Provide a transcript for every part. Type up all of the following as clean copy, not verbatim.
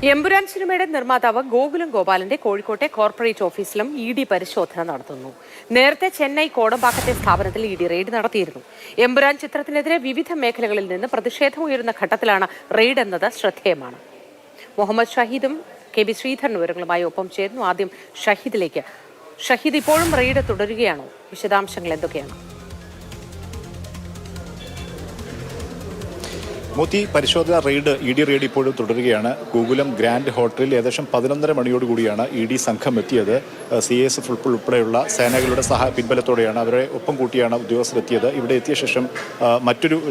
എമ്പുരാൻ സിനിമയുടെ നിർമ്മാതാവ് ഗോകുലം ഗോപാലന്റെ കോഴിക്കോട്ടെ കോർപ്പറേറ്റ് ഓഫീസിലും ഇ.ഡി. പരിശോധന നടത്തുന്നു. നേരത്തെ ചെന്നൈ കോടമ്പാക്കത്തെ സ്ഥാപനത്തിൽ ഇ.ഡി. റെയ്ഡ് നടത്തിയിരുന്നു. എമ്പുരാൻ ചിത്രത്തിനെതിരെ വിവിധ മേഖലകളിൽ നിന്ന് പ്രതിഷേധമുയരുന്ന ഘട്ടത്തിലാണ് റെയ്ഡ് എന്നത് ശ്രദ്ധേയമാണ്. മുഹമ്മദ് ഷഹീദും കെ.ബി. ശ്രീധരൻ വിവരങ്ങളുമായി ഒപ്പം ചേരുന്നു. ആദ്യം ഷഹീദിലേക്ക്. ഷഹീദ്, ഇപ്പോഴും റെയ്ഡ് തുടരുകയാണോ? വിശദാംശങ്ങൾ എന്തൊക്കെയാണ്? മോത്തി, പരിശോധന റെയ്ഡ് ഇ.ഡി. റെയ്ഡ് ഇപ്പോഴും തുടരുകയാണ്. ഗോകുലം ഗ്രാൻഡ് ഹോട്ടലിൽ ഏകദേശം 11:30 മണിയോടുകൂടിയാണ് ഇ.ഡി. സംഘം എത്തിയത്. CASF ഉൾപ്പെടെയുള്ള സേനകളുടെ പിൻബലത്തോടെയാണ്, അവരെ ഒപ്പം കൂട്ടിയാണ് ഉദ്യോഗസ്ഥരെത്തിയത്. ഇവിടെ എത്തിയ ശേഷം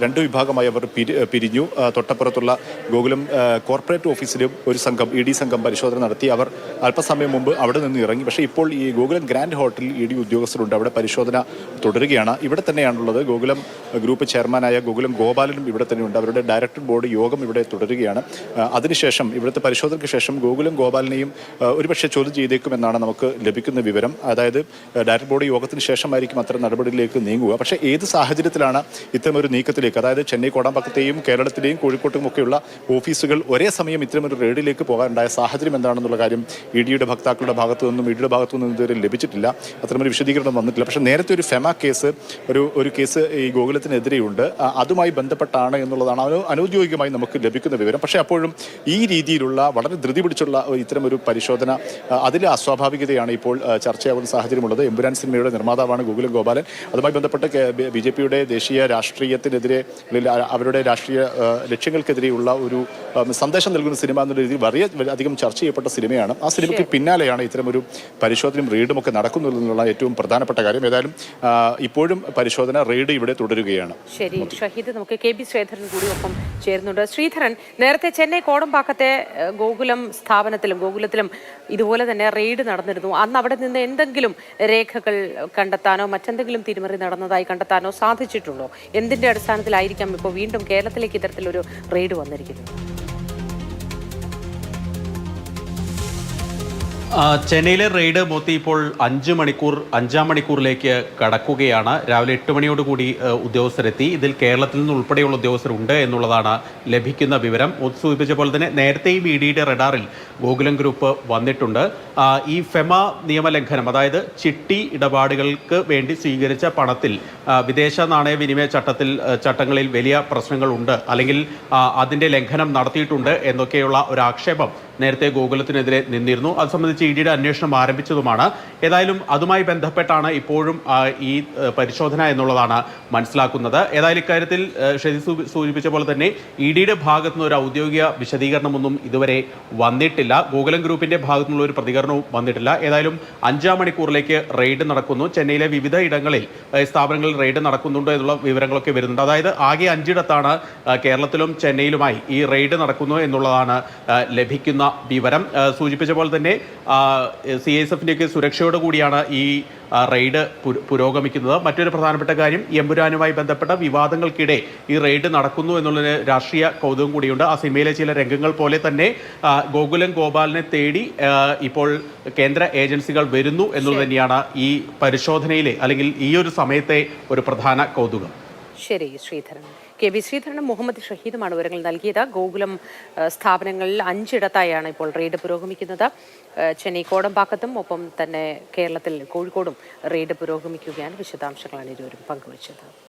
രണ്ട് വിഭാഗമായി അവർ പിരിഞ്ഞു. തൊട്ടപ്പുറത്തുള്ള ഗോകുലം കോർപ്പറേറ്റ് ഓഫീസിലും ഒരു സംഘം ഇ.ഡി. സംഘം പരിശോധന നടത്തി. അവർ അല്പസമയം മുമ്പ് അവിടെ നിന്ന് ഇറങ്ങി. പക്ഷേ ഇപ്പോൾ ഈ ഗോകുലം ഗ്രാൻഡ് ഹോട്ടലിൽ ഇ.ഡി. ഉദ്യോഗസ്ഥരുണ്ട്. അവിടെ പരിശോധന തുടരുകയാണ്. ഇവിടെ തന്നെയാണുള്ളത്. ഗോകുലം ഗ്രൂപ്പ് ചെയർമാനായ ഗോകുലം ഗോപാലനും ഇവിടെ തന്നെയുണ്ട്. അവരുടെ ഡയറക്ടർ ബോർഡ് യോഗം ഇവിടെ തുടരുകയാണ്. അതിനുശേഷം ഇവിടുത്തെ പരിശോധനയ്ക്ക് ശേഷം ഗോകുലം ഗോപാലിനെയും ഒരുപക്ഷെ ചോദ്യം ചെയ്തേക്കുമെന്നാണ് നമുക്ക് ലഭിക്കുന്ന വിവരം. അതായത് ഡയറക്ടർ ബോർഡ് യോഗത്തിന് ശേഷമായിരിക്കും അത്തരം നടപടിയിലേക്ക് നീങ്ങുക. പക്ഷേ ഏത് സാഹചര്യത്തിലാണ് ഇത്തരമൊരു നീക്കത്തിലേക്ക്, അതായത് ചെന്നൈ കോടമ്പാക്കത്തെയും കേരളത്തിലെയും കോഴിക്കോട്ടുമൊക്കെയുള്ള ഓഫീസുകൾ ഒരേ സമയം ഇത്തരമൊരു റെയ്ഡിലേക്ക് പോകാനുണ്ടായ സാഹചര്യം എന്താണെന്നുള്ള കാര്യം ഇ.ഡിയുടെ ഭക്താക്കളുടെ ഭാഗത്തു നിന്നും ഇ.ഡിയുടെ ഭാഗത്തു നിന്നും ഇതുവരെ ലഭിച്ചിട്ടില്ല. അത്തരമൊരു വിശദീകരണം വന്നിട്ടില്ല. പക്ഷേ നേരത്തെ ഒരു ഫെമ കേസ് ഒരു കേസ് ഈ ഗോകുലത്തിനെതിരെയുണ്ട്. അതുമായി ബന്ധപ്പെട്ടാണ് എന്നുള്ളതാണ് അനൗദ്യോഗികമായി നമുക്ക് ലഭിക്കുന്ന വിവരം. പക്ഷേ അപ്പോഴും ഈ രീതിയിലുള്ള വളരെ ധൃതി പിടിച്ചുള്ള ഇത്തരമൊരു പരിശോധന, അതിലെ അസ്വാഭാവികതയാണ് ഇപ്പോൾ ചർച്ചയാവുന്ന സാഹചര്യമുള്ളത്. എമ്പുരാൻ സിനിമയുടെ നിർമ്മാതാവാണ് ഗോകുലം ഗോപാലൻ. അതുമായി ബന്ധപ്പെട്ട് BJPയുടെ ദേശീയ രാഷ്ട്രീയത്തിനെതിരെ, അവരുടെ രാഷ്ട്രീയ ലക്ഷ്യങ്ങൾക്കെതിരെയുള്ള ഒരു സന്ദേശം നൽകുന്ന സിനിമ എന്നുള്ള രീതിയിൽ വളരെയധികം ചർച്ച ചെയ്യപ്പെട്ട സിനിമയാണ്. ആ സിനിമയ്ക്ക് പിന്നാലെയാണ് ഇത്തരമൊരു പരിശോധനയും റെയ്ഡും ഒക്കെ നടക്കുന്നതെന്നുള്ള ഏറ്റവും പ്രധാനപ്പെട്ട കാര്യം. ഏതായാലും ഇപ്പോഴും പരിശോധന റെയ്ഡ് ഇവിടെ തുടരുകയാണ്. ശരി ഷഹീദ്, നമുക്ക് കെ.ബി. ശ്രീധരൻ കൂടി ഒപ്പം ചേരുന്നുണ്ട്. ശ്രീധരൻ, നേരത്തെ ചെന്നൈ കോടമ്പാക്കത്തെ ഗോകുലത്തിലും ഇതുപോലെ തന്നെ റെയ്ഡ് നടന്നിരുന്നു. അന്ന് അവിടെ നിന്ന് എന്തെങ്കിലും രേഖകൾ കണ്ടെത്താനോ മറ്റെന്തെങ്കിലും തിരിമറി നടന്നതായി കണ്ടെത്താനോ സാധിച്ചിട്ടുണ്ടോ? എന്തിന്റെ അടിസ്ഥാനത്തിലായിരിക്കാം ഇപ്പോൾ വീണ്ടും കേരളത്തിലേക്ക് ഇത്തരത്തിലൊരു റെയ്ഡ് വന്നിരിക്കുന്നത്? ചെന്നൈയിലെ റെയ്ഡ് മോത്തി ഇപ്പോൾ 5 മണിക്കൂറിലേക്ക് കടക്കുകയാണ്. രാവിലെ 8 മണിയോടുകൂടി ഉദ്യോഗസ്ഥരെത്തി. ഇതിൽ കേരളത്തിൽ നിന്ന് ഉൾപ്പെടെയുള്ള ഉദ്യോഗസ്ഥരുണ്ട് എന്നുള്ളതാണ് ലഭിക്കുന്ന വിവരം. സൂചിപ്പിച്ച പോലെ തന്നെ നേരത്തെയും ഇ.ഡിയുടെ റഡാറിൽ ഗോകുലം ഗ്രൂപ്പ് വന്നിട്ടുണ്ട്. ഈ ഫെമ നിയമലംഘനം, അതായത് ചിട്ടി ഇടപാടുകൾക്ക് വേണ്ടി സ്വീകരിച്ച പണത്തിൽ വിദേശ നാണയ വിനിമയ ചട്ടങ്ങളിൽ വലിയ പ്രശ്നങ്ങളുണ്ട്, അല്ലെങ്കിൽ അതിൻ്റെ ലംഘനം നടത്തിയിട്ടുണ്ട് എന്നൊക്കെയുള്ള ഒരു ആക്ഷേപം നേരത്തെ ഗോകുലത്തിനെതിരെ നിന്നിരുന്നു. അത് സംബന്ധിച്ച് ഇ.ഡിയുടെ അന്വേഷണം ആരംഭിച്ചതുമാണ്. ഏതായാലും അതുമായി ബന്ധപ്പെട്ടാണ് ഇപ്പോഴും ഈ പരിശോധന എന്നുള്ളതാണ് മനസ്സിലാക്കുന്നത്. ഏതായാലും ഇക്കാര്യത്തിൽ ഷെതി സൂചിപ്പിച്ച പോലെ തന്നെ ഇ.ഡിയുടെ ഭാഗത്തുനിന്ന് ഒരു ഔദ്യോഗിക വിശദീകരണമൊന്നും ഇതുവരെ വന്നിട്ടില്ല. ഗോകുലം ഗ്രൂപ്പിന്റെ ഭാഗത്തുനിന്നുള്ള ഒരു പ്രതികരണവും വന്നിട്ടില്ല. ഏതായാലും 5 മണിക്കൂറിലേക്ക് റെയ്ഡ് നടക്കുന്നു. ചെന്നൈയിലെ വിവിധ ഇടങ്ങളിൽ സ്ഥാപനങ്ങളിൽ റെയ്ഡ് നടക്കുന്നുണ്ടോ എന്നുള്ള വിവരങ്ങളൊക്കെ വരുന്നുണ്ട്. അതായത് ആകെ 5 ഇടത്താണ് കേരളത്തിലും ചെന്നൈയിലുമായി ഈ റെയ്ഡ് നടക്കുന്നു എന്നുള്ളതാണ് ലഭിക്കുന്ന വിവരം. സൂചിപ്പിച്ച പോലെ തന്നെ CASFൻ്റെയൊക്കെ സുരക്ഷയോട് കൂടിയാണ് ഈ റെയ്ഡ് പുരോഗമിക്കുന്നത്. മറ്റൊരു പ്രധാനപ്പെട്ട കാര്യം, എമ്പുരാനുമായി ബന്ധപ്പെട്ട വിവാദങ്ങൾക്കിടെ ഈ റെയ്ഡ് നടക്കുന്നു എന്നുള്ളതിന് രാഷ്ട്രീയ കൗതുകം കൂടിയുണ്ട്. ആ സിനിമയിലെ ചില രംഗങ്ങൾ പോലെ തന്നെ ഗോകുലം ഗോപാലിനെ തേടി ഇപ്പോൾ കേന്ദ്ര ഏജൻസികൾ വരുന്നു എന്നുള്ളത് തന്നെയാണ് ഈ പരിശോധനയിലെ, അല്ലെങ്കിൽ ഈ ഒരു സമയത്തെ ഒരു പ്രധാന കൗതുകം. ശരി ശ്രീധരൻ. കെ.ബി. ശ്രീധരനും മുഹമ്മദ് ഷഹീദുമാണ് വിവരങ്ങൾ നൽകിയത്. ഗോകുലം സ്ഥാപനങ്ങളിൽ 5 ഇടത്തായാണ് ഇപ്പോൾ റെയ്ഡ് പുരോഗമിക്കുന്നത്. ചെന്നൈ കോടമ്പാക്കത്തും ഒപ്പം തന്നെ കേരളത്തിൽ കോഴിക്കോടും റെയ്ഡ് പുരോഗമിക്കുകയാണ്. വിശദാംശങ്ങളാണ് ഇരുവരും പങ്കുവച്ചത്.